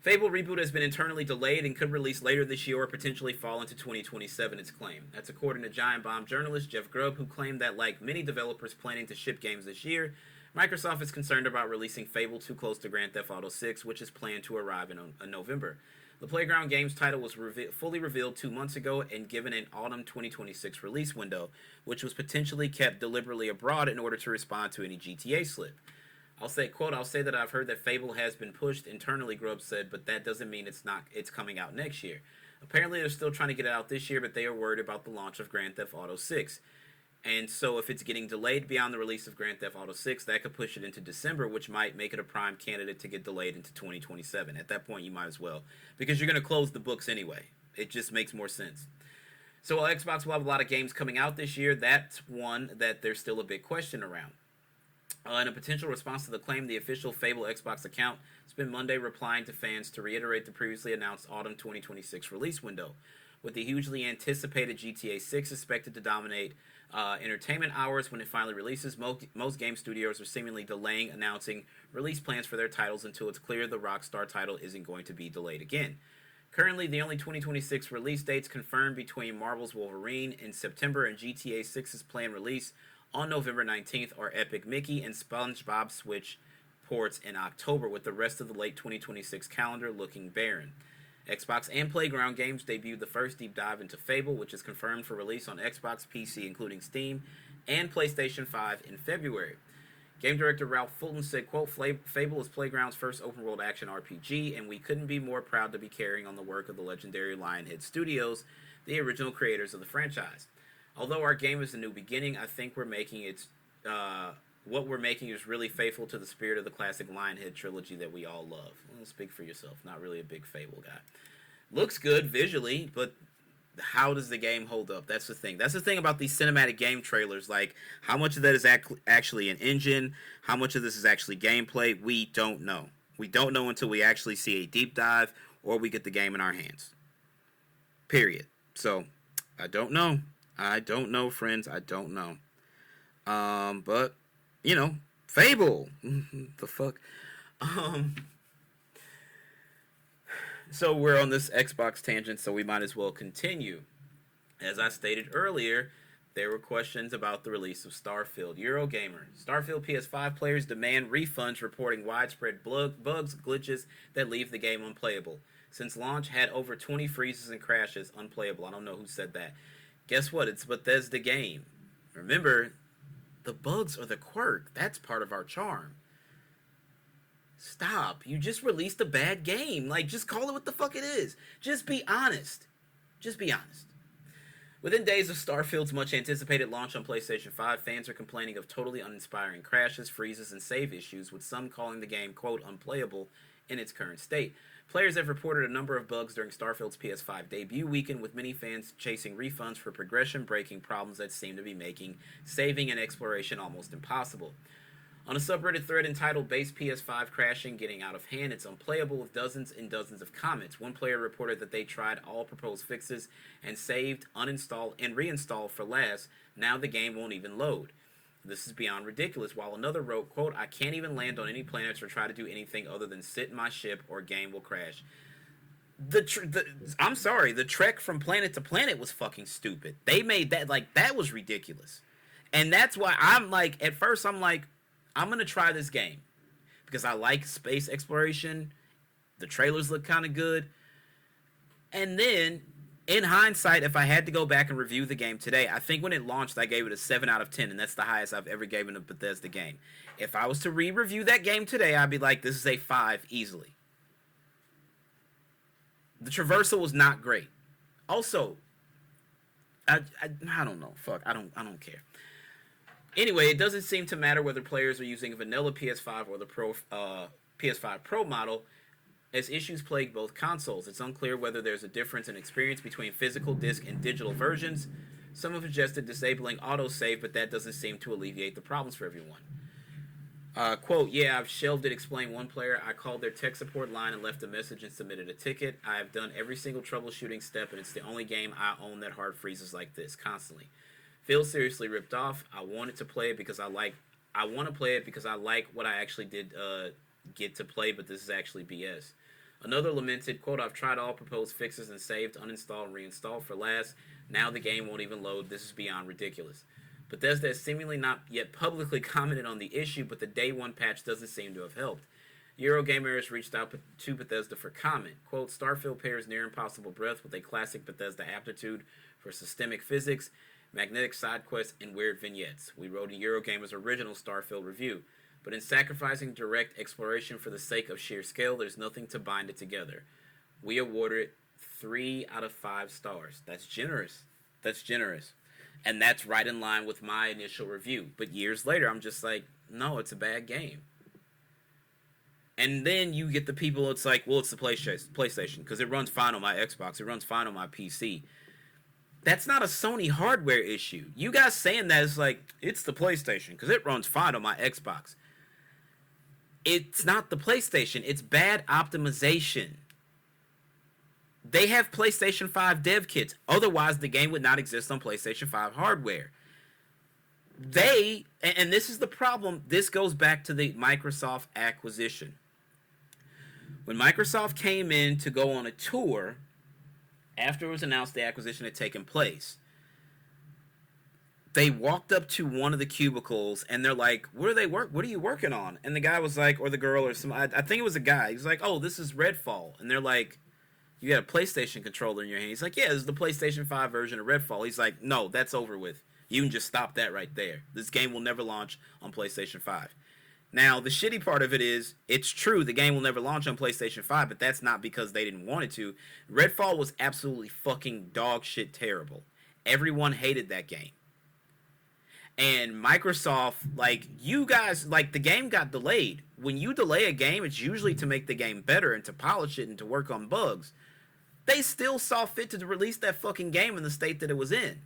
Fable reboot has been internally delayed and could release later this year or potentially fall into 2027, it's claimed. That's according to Giant Bomb journalist Jeff Grubb, who claimed that, like many developers planning to ship games this year, Microsoft is concerned about releasing Fable too close to Grand Theft Auto 6, which is planned to arrive in November. The Playground Games title was fully revealed 2 months ago and given an autumn 2026 release window, which was potentially kept deliberately abroad in order to respond to any GTA slip. I'll say, quote, I'll say that I've heard that Fable has been pushed internally, Grubb said, but that doesn't mean it's coming out next year. Apparently they're still trying to get it out this year, but they are worried about the launch of Grand Theft Auto 6. And so if it's getting delayed beyond the release of Grand Theft Auto 6, that could push it into December, which might make it a prime candidate to get delayed into 2027. At that point, you might as well, because you're going to close the books anyway. It just makes more sense. So while Xbox will have a lot of games coming out this year, that's one that there's still a big question around. In a potential response to the claim, the official Fable Xbox account spent Monday replying to fans to reiterate the previously announced autumn 2026 release window. With the hugely anticipated GTA 6 expected to dominate entertainment hours when it finally releases, most game studios are seemingly delaying announcing release plans for their titles until it's clear the Rockstar title isn't going to be delayed again. Currently, the only 2026 release dates confirmed between Marvel's Wolverine in September and GTA 6's planned release on November 19th are Epic Mickey and SpongeBob Switch ports in October, with the rest of the late 2026 calendar looking barren. Xbox and Playground Games debuted the first deep dive into Fable, which is confirmed for release on Xbox, PC, including Steam, and PlayStation 5 in February. Game director Ralph Fulton said, quote, Fable is Playground's first open-world action RPG, and we couldn't be more proud to be carrying on the work of the legendary Lionhead Studios, the original creators of the franchise. Although our game is a new beginning, I think what we're making is really faithful to the spirit of the classic Lionhead trilogy that we all love. Well, speak for yourself. Not really a big Fable guy. Looks good visually, but how does the game hold up? That's the thing. That's the thing about these cinematic game trailers. Like, how much of that is actually an engine? How much of this is actually gameplay? We don't know. We don't know until we actually see a deep dive or we get the game in our hands. Period. So, I don't know. I don't know, friends. I don't know. But, you know, Fable. The fuck? So we're on this Xbox tangent, so we might as well continue. As I stated earlier, there were questions about the release of Starfield. Eurogamer. Starfield PS5 players demand refunds, reporting widespread bugs, glitches that leave the game unplayable. Since launch, had over 20 freezes and crashes, unplayable. I don't know who said that. Guess what? It's Bethesda game. Remember, the bugs are the quirk. That's part of our charm. Stop. You just released a bad game. Like, just call it what the fuck it is. Just be honest. Just be honest. Within days of Starfield's much-anticipated launch on PlayStation 5, fans are complaining of totally uninspiring crashes, freezes, and save issues, with some calling the game, quote, unplayable in its current state. Players have reported a number of bugs during Starfield's PS5 debut weekend, with many fans chasing refunds for progression-breaking problems that seem to be making saving and exploration almost impossible. On a subreddit thread entitled Base PS5 Crashing Getting Out of Hand, it's unplayable, with dozens and dozens of comments. One player reported that they tried all proposed fixes and saved, uninstalled, and reinstalled for laughs. Now the game won't even load. This is beyond ridiculous, while another wrote, quote, I can't even land on any planets or try to do anything other than sit in my ship or game will crash. I'm sorry, the trek from planet to planet was fucking stupid. They made that, like, that was ridiculous. And that's why I'm like, at first I'm like, I'm going to try this game because I like space exploration. The trailers look kind of good. And then, in hindsight, if I had to go back and review the game today, I think when it launched, I gave it a 7 out of 10, and that's the highest I've ever given a Bethesda game. If I was to re-review that game today, I'd be like, this is a 5 easily. The traversal was not great. Also, I don't know. Fuck, I don't care. Anyway, it doesn't seem to matter whether players are using a vanilla PS5 or the PS5 Pro model, as issues plague both consoles. It's unclear whether there's a difference in experience between physical disc and digital versions. Some have suggested disabling autosave, but that doesn't seem to alleviate the problems for everyone. Quote, yeah, I've shelved it, explained one player. I called their tech support line and left a message and submitted a ticket. I have done every single troubleshooting step, and it's the only game I own that hard freezes like this constantly. Feel seriously ripped off. I wanted to play it because I want to play it because I like what I actually did get to play, but this is actually BS. Another lamented, quote, I've tried all proposed fixes and saved, uninstalled, and reinstalled for last. Now the game won't even load. This is beyond ridiculous. Bethesda has seemingly not yet publicly commented on the issue, but the day one patch doesn't seem to have helped. Eurogamer has reached out to Bethesda for comment. Quote, Starfield pairs near impossible breath with a classic Bethesda aptitude for systemic physics, magnetic side quests, and weird vignettes. We wrote in Eurogamer's original Starfield review. But in sacrificing direct exploration for the sake of sheer scale, there's nothing to bind it together. We awarded it 3 out of 5 stars. That's generous. That's generous. And that's right in line with my initial review. But years later, I'm just like, no, it's a bad game. And then you get the people, it's like, well, it's the PlayStation, because it runs fine on my Xbox. It runs fine on my PC. That's not a Sony hardware issue. You guys saying that is like, it's the PlayStation, because it runs fine on my Xbox. It's not the PlayStation. It's bad optimization. They have PlayStation 5 dev kits. Otherwise, the game would not exist on PlayStation 5 hardware. And this is the problem, this goes back to the Microsoft acquisition. When Microsoft came in to go on a tour, after it was announced the acquisition had taken place, they walked up to one of the cubicles and they're like, what are you working on? And the guy was like, or the girl or I think it was a guy. He was like, oh, this is Redfall. And they're like, you got a PlayStation controller in your hand. He's like, yeah, this is the PlayStation 5 version of Redfall. He's like, no, that's over with. You can just stop that right there. This game will never launch on PlayStation 5. Now, the shitty part of it is, it's true, the game will never launch on PlayStation 5, but that's not because they didn't want it to. Redfall was absolutely fucking dog shit terrible. Everyone hated that game. And Microsoft, like, you guys, like, the game got delayed. When you delay a game, it's usually to make the game better and to polish it and to work on bugs. They still saw fit to release that fucking game in the state that it was in.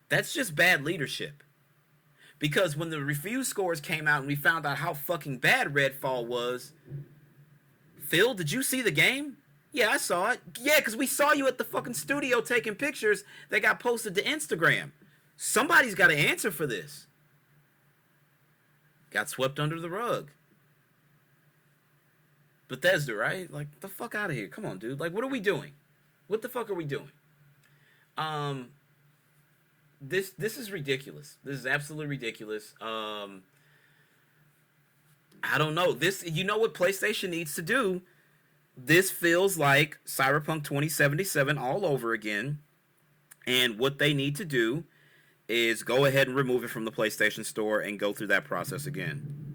That's just bad leadership. Because when the review scores came out and we found out how fucking bad Redfall was, Phil, did you see the game? Yeah, I saw it. Yeah, because we saw you at the fucking studio taking pictures that got posted to Instagram. Somebody's got to answer for this. Got swept under the rug. Bethesda, right? Like, the fuck out of here. Come on, dude. Like, what are we doing? What the fuck are we doing? This is ridiculous. This is absolutely ridiculous. I don't know. You know what PlayStation needs to do? This feels like Cyberpunk 2077 all over again. And what they need to do is go ahead and remove it from the PlayStation Store and go through that process again.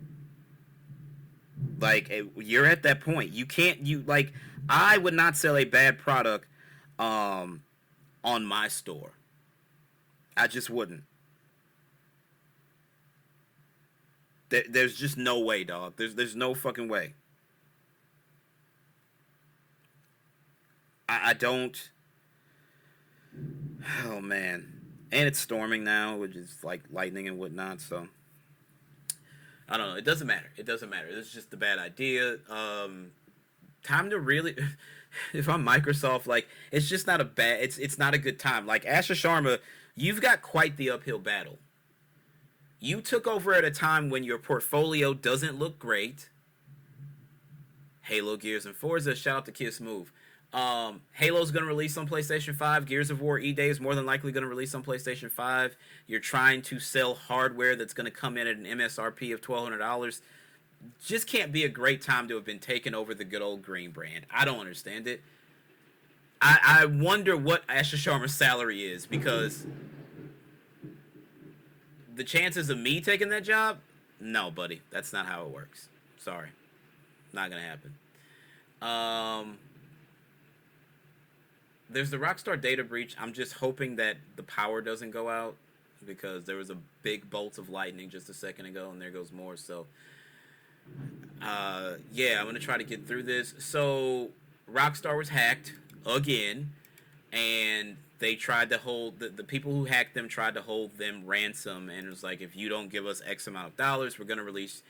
Like, you're at that point. I would not sell a bad product on my store. I just wouldn't. There's just no way, dog. There's no fucking way. I don't... Oh, man. And it's storming now, which is like lightning and whatnot, so... I don't know. It doesn't matter. It doesn't matter. It's just a bad idea. Time to really... If I'm Microsoft, like, it's just not a bad... It's not a good time. Like, Asher Sharma, you've got quite the uphill battle. You took over at a time when your portfolio doesn't look great. Halo, Gears, and Forza. Shout out to Kiss Move. Halo's going to release on PlayStation 5. Gears of War E-Day is more than likely going to release on PlayStation 5. You're trying to sell hardware that's going to come in at an MSRP of $1,200. Just can't be a great time to have been taken over the good old Green brand. I don't understand it. I wonder what Asher Sharma's salary is, because the chances of me taking that job, no, buddy. That's not how it works. Sorry. Not going to happen. There's the Rockstar data breach. I'm just hoping that the power doesn't go out, because there was a big bolt of lightning just a second ago, and there goes more. So, yeah, I'm going to try to get through this. So, Rockstar was hacked again, and they tried to hold the people who hacked them tried to hold them ransom, and it was like, if you don't give us X amount of dollars, we're gonna release.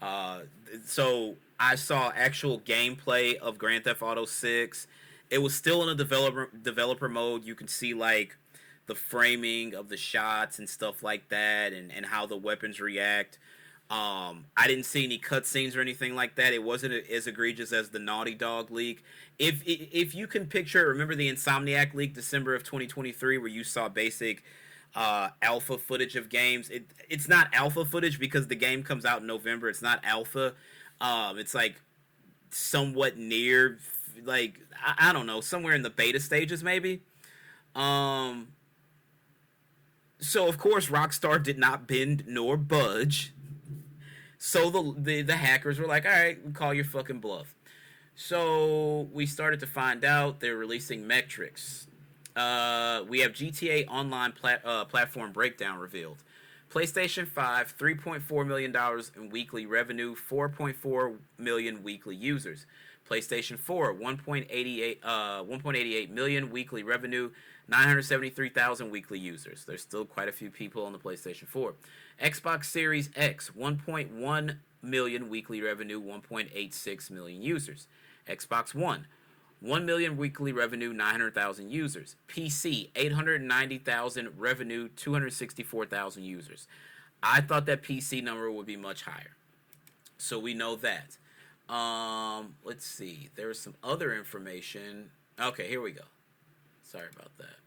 Uh, so I saw actual gameplay of Grand Theft Auto 6. It was still in a developer mode. You can see like the framing of the shots and stuff like that, and how the weapons react. I didn't see any cutscenes or anything like that. It wasn't as egregious as the Naughty Dog leak. If you can picture, remember the Insomniac leak, December of 2023, where you saw basic alpha footage of games. It's not alpha footage because the game comes out in November. It's not alpha. It's like somewhat near, like I don't know, somewhere in the beta stages maybe. So of course Rockstar did not bend nor budge. So the hackers were like, all right, we'll call your fucking bluff. So we started to find out they're releasing metrics. We have GTA Online platform breakdown revealed. PlayStation 5, $3.4 million in weekly revenue, 4.4 million weekly users. PlayStation 4, 1.88 million weekly revenue, 973,000 weekly users. There's still quite a few people on the PlayStation 4. Xbox Series X, 1.1 million weekly revenue, 1.86 million users. Xbox One, 1 million weekly revenue, 900,000 users. PC, 890,000 revenue, 264,000 users. I thought that PC number would be much higher. So we know that. Let's see. There was some other information. Okay, here we go. Sorry about that.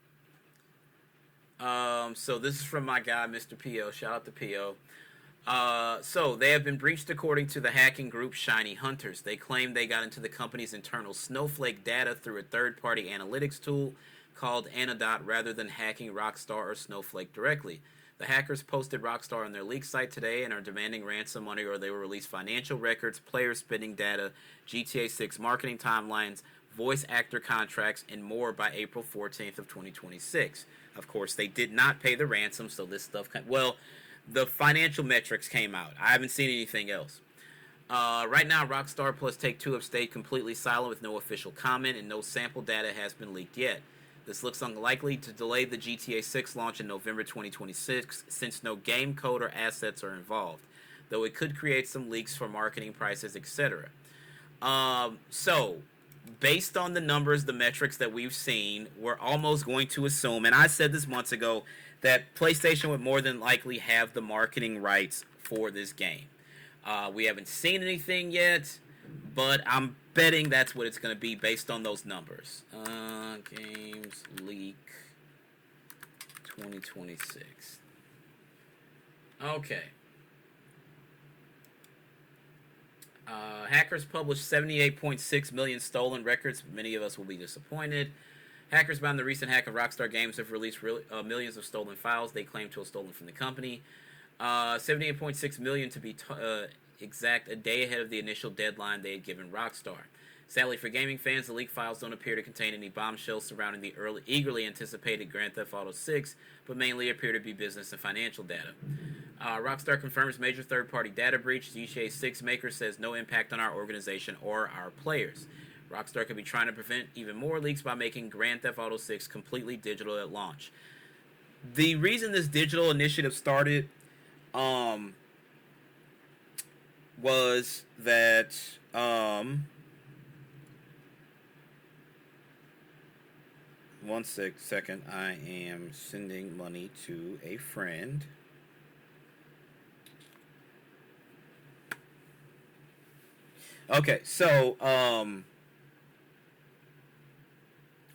So this is from my guy, Mr. P.O. Shout out to P.O. So they have been breached according to the hacking group Shiny Hunters. They claim they got into the company's internal Snowflake data through a third-party analytics tool called Anodot rather than hacking Rockstar or Snowflake directly. The hackers posted Rockstar on their leak site today and are demanding ransom money, or they will release financial records, player spending data, GTA 6 marketing timelines, voice actor contracts, and more by April 14th of 2026. Of course, they did not pay the ransom, so this stuff the financial metrics came out. I haven't seen anything else. Right now, Rockstar plus Take-Two have stayed completely silent with no official comment, and no sample data has been leaked yet. This looks unlikely to delay the GTA 6 launch in November 2026, since no game code or assets are involved, though it could create some leaks for marketing prices, etc. So, based on the numbers, the metrics that we've seen, we're almost going to assume, and I said this months ago, that PlayStation would more than likely have the marketing rights for this game. We haven't seen anything yet, but I'm betting that's what it's going to be based on those numbers. Games leak 2026. Okay. Hackers published 78.6 million stolen records. Many of us will be disappointed. Hackers behind the recent hack of Rockstar Games have released millions of stolen files they claim to have stolen from the company. 78.6 million to be exact, a day ahead of the initial deadline they had given Rockstar. Sadly for gaming fans, the leaked files don't appear to contain any bombshells surrounding the eagerly anticipated Grand Theft Auto 6, but mainly appear to be business and financial data. Rockstar confirms major third-party data breach. GTA 6 maker says no impact on our organization or our players. Rockstar could be trying to prevent even more leaks by making Grand Theft Auto 6 completely digital at launch. The reason this digital initiative started was that one second, I am sending money to a friend. Okay, so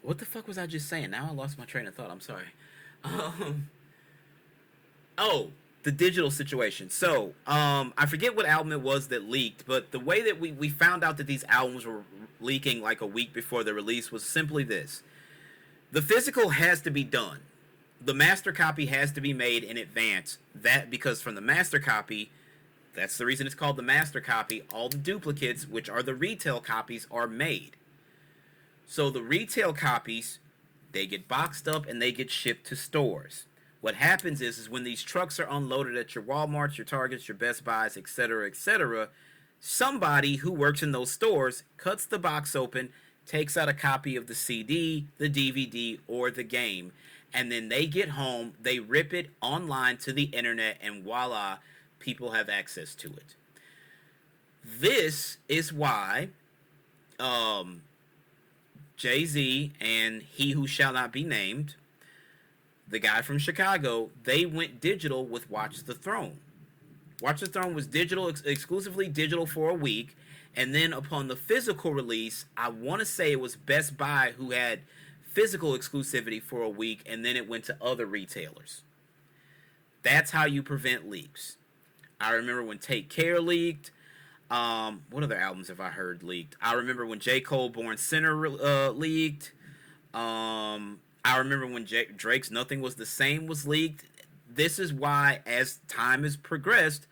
what the fuck was I just saying? Now I lost my train of thought. I'm sorry. Oh, the digital situation. So, I forget what album it was that leaked, but the way that we found out that these albums were leaking like a week before the release was simply this. The physical has to be done. The master copy has to be made in advance. Because from the master copy, that's the reason it's called the master copy, all the duplicates, which are the retail copies, are made. So the retail copies, they get boxed up and they get shipped to stores. What happens is when these trucks are unloaded at your Walmarts, your Targets, your Best Buys, etc., etc., somebody who works in those stores cuts the box open, takes out a copy of the CD, the DVD, or the game, and then they get home, they rip it online to the internet, and voila, people have access to it. This is why um, Jay-Z and He Who Shall Not Be Named, the guy from Chicago, they went digital with Watch the Throne. Watch the Throne was digital, exclusively digital for a week, and then upon the physical release, I want to say it was Best Buy who had physical exclusivity for a week, and then it went to other retailers. That's how you prevent leaks. I remember when Take Care leaked. What other albums have I heard leaked? I remember when J. Cole Born Sinner leaked. I remember when Drake's Nothing Was the Same was leaked. This is why, as time has progressed,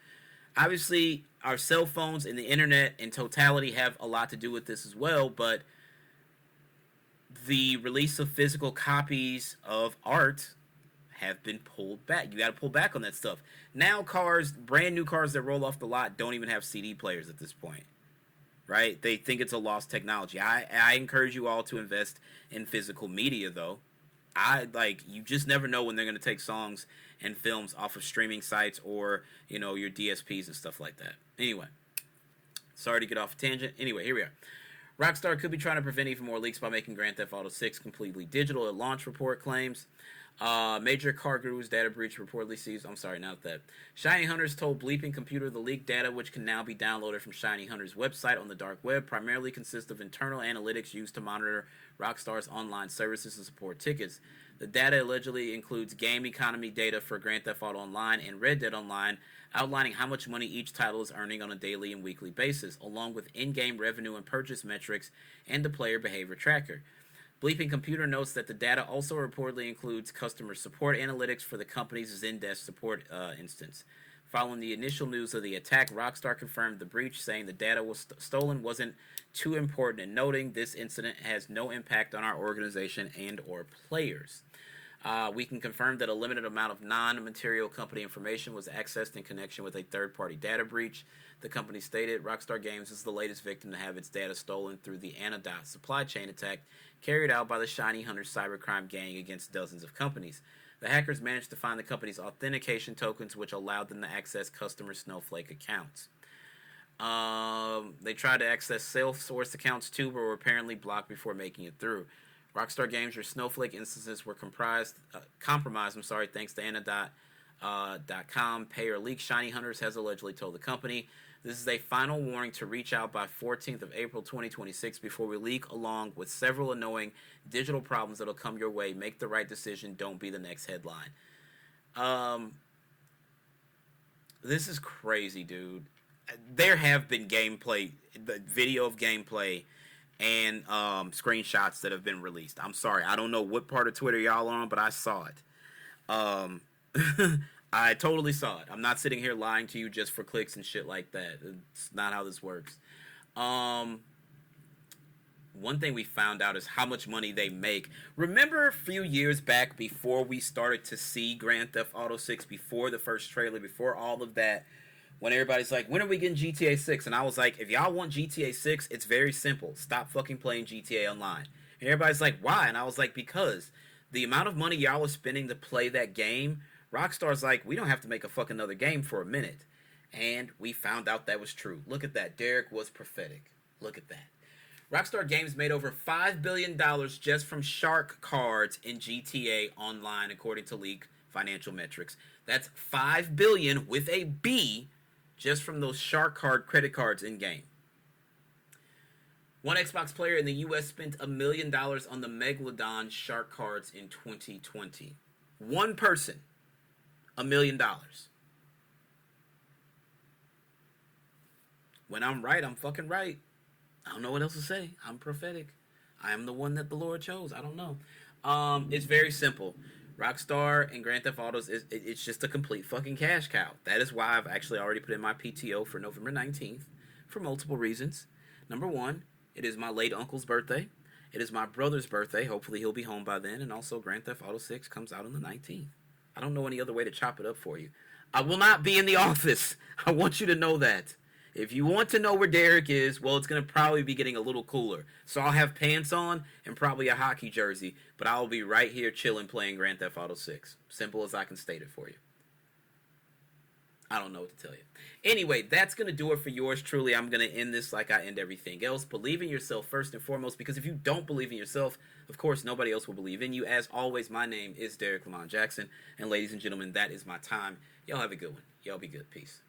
obviously our cell phones and the internet in totality have a lot to do with this as well, but the release of physical copies of art have been pulled back. You got to pull back on that stuff. Now cars, brand new cars that roll off the lot don't even have CD players at this point, right? They think it's a lost technology. I encourage you all to invest in physical media, though. You just never know when they're going to take songs and films off of streaming sites or, your DSPs and stuff like that. Anyway, sorry to get off a tangent. Anyway, here we are. Rockstar could be trying to prevent even more leaks by making Grand Theft Auto 6 completely digital, a launch report claims. Major car gurus data breach reportedly sees. I'm sorry, not that. Shiny Hunters told Bleeping Computer the leaked data, which can now be downloaded from Shiny Hunters' website on the dark web, primarily consists of internal analytics used to monitor Rockstar's online services and support tickets. The data allegedly includes game economy data for Grand Theft Auto Online and Red Dead Online, outlining how much money each title is earning on a daily and weekly basis, along with in-game revenue and purchase metrics and the player behavior tracker. Bleeping Computer notes that the data also reportedly includes customer support analytics for the company's Zendesk support instance. Following the initial news of the attack, Rockstar confirmed the breach, saying the data was stolen wasn't too important, and noting this incident has no impact on our organization and or players. We can confirm that a limited amount of non-material company information was accessed in connection with a third-party data breach. The company stated Rockstar Games is the latest victim to have its data stolen through the Anodot supply chain attack carried out by the Shiny Hunter cybercrime gang against dozens of companies. The hackers managed to find the company's authentication tokens, which allowed them to access customer Snowflake accounts. They tried to access Salesforce accounts too, but were apparently blocked before making it through. Rockstar Games, your Snowflake instances were compromised, thanks to Anodot.com. Pay or leak, Shiny Hunters has allegedly told the company. This is a final warning to reach out by 14th of April 2026 before we leak, along with several annoying digital problems that'll come your way. Make the right decision. Don't be the next headline. This is crazy, dude. There have been gameplay, the video of gameplay, and screenshots that have been released. I'm sorry, I don't know what part of Twitter y'all on, but I saw it. I totally saw it. I'm not sitting here lying to you just for clicks and shit like that. It's not how this works. One thing we found out is how much money they make. Remember a few years back before we started to see Grand Theft Auto 6, before the first trailer, before all of that, when everybody's like, when are we getting GTA 6? And I was like, if y'all want GTA 6, it's very simple. Stop fucking playing GTA Online. And everybody's like, why? And I was like, because the amount of money y'all are spending to play that game, Rockstar's like, we don't have to make a fucking other game for a minute. And we found out that was true. Look at that. Derrick was prophetic. Look at that. Rockstar Games made over $5 billion just from shark cards in GTA Online, according to leaked financial metrics. That's $5 billion with a B just from those shark card credit cards in-game. One Xbox player in the U.S. spent $1 million on the Megalodon shark cards in 2020. One person, $1 million. When I'm right, I'm fucking right. I don't know what else to say. I'm prophetic. I am the one that the Lord chose. I don't know. It's very simple. Rockstar and Grand Theft Auto, it's just a complete fucking cash cow. That is why I've actually already put in my PTO for November 19th for multiple reasons. Number one, it is my late uncle's birthday. It is my brother's birthday. Hopefully he'll be home by then. And also Grand Theft Auto 6 comes out on the 19th. I don't know any other way to chop it up for you. I will not be in the office. I want you to know that. If you want to know where Derrick is, well, it's going to probably be getting a little cooler. So I'll have pants on and probably a hockey jersey, but I'll be right here chilling playing Grand Theft Auto 6. Simple as I can state it for you. I don't know what to tell you. Anyway, that's going to do it for yours truly. I'm going to end this like I end everything else. Believe in yourself first and foremost, because if you don't believe in yourself, of course, nobody else will believe in you. As always, my name is Derrick Lamon Jackson, and ladies and gentlemen, that is my time. Y'all have a good one. Y'all be good. Peace.